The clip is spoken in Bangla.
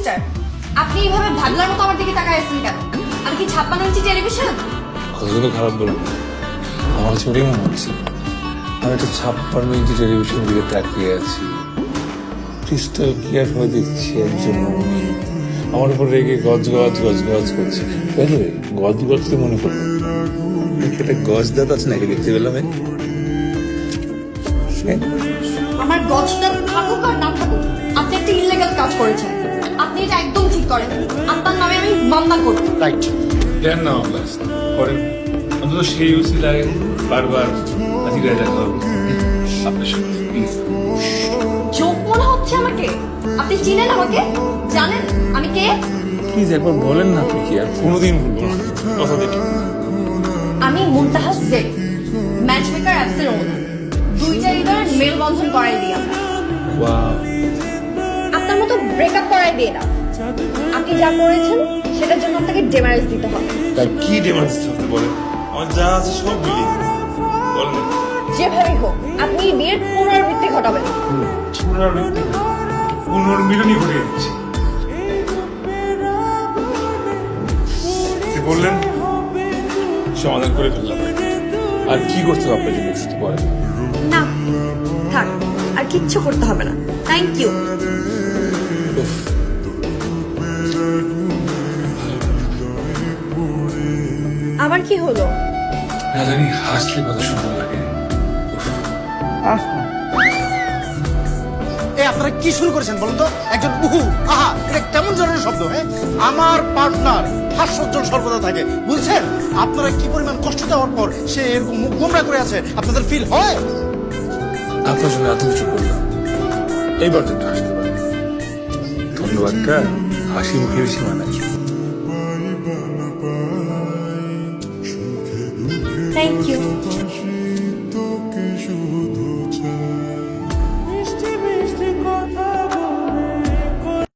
মিস্টার, আপনি এইভাবে ভাবলার মতো আমার দিকে তাকায় আছেন কেন? আমি কি 56 ইঞ্চি টেলিভিশন? কতগুলো খারাপ বলবো, আমার ছবি মনে হচ্ছে আমি একটা 56 ইঞ্চি টেলিভিশন দিকে তাকিয়ে আছি। ক্রিস্টাল ক্লিয়ার হয়ে দেখছি একজন মেয়ে আমার উপর রেগে গজ গজ গজ গজ করছে। গজ গজতে মনে করলো একটা গজ দাঁত আছে নাকি দেখতে পেলাম। আমার গজটা থাকুক আর না থাকুক, আপনি একটা ইল্লিগাল কাজ করেছেন। আপনি এটা একদম ঠিক করেন। আপনার নামে আমি মামলা করব। রাইট, দেন না মামলা করেন, অন্তত সেই উসিলায় বারবার হাজিরায় দেখা হবে আপনার সাথে। প্লিজ যোগ মনে হচ্ছে আমাকে। আপনি চিনেন আমাকে? জানেন আমি কে? প্লিজ একবার বলেন না আপনি কি, আর কোনোদিন বলবো না কথা দেখি। আমি মুনতাহা শেখ, ম্যাচমেকার অ্যাপসের ওনার। দুইটা হৃদয়ের মেলবন্ধন করাই দিই আমরা। ওয়াও, আপনার মতো ব্রেকআপ করাই দিই না। আপনি যা করেছেন সেটার জন্য আপনাকে ডেমারেজ দিতে হবে। তাই কি ডিমান্ড করতে বলেন? আমার যা আছে সব মিলিয়ে বলেন। যেভাবেই হোক আপনি এই বিয়ের পুনরাবৃত্তি ঘটাবেন। পুনর্মিলনই ঘটিয়ে দিচ্ছি। বললেন সমাধান করে ফেললাম, আর কি করতে হবে আপনার জন্য বুঝতে পারেন না থাক, আর কিচ্ছু করতে হবে না। Thank you. আবার কি হলো? না জানি হাসলে কত সুন্দর লাগে। আপনারা কি শুরু করেছেন বলুন তো? একজন উহু আহা এটা কেমন ধরনের শব্দ? হ্যাঁ, আমার পার্টনার হাস্যোজ্জ্বল সর্বদা থাকে, বুঝছেন? আপনারা কি পরিমাণ কষ্ট দেওয়ার পর সে এরকম মুখ গোমরা করে আছে, আপনাদের ফিল হয়? আপনার জন্য এত কিছু করলাম, এইবার তো একটু হাসতে পারেন। ধন্যবাদটা হাসি মুখে বেশি মানায়। Thank you.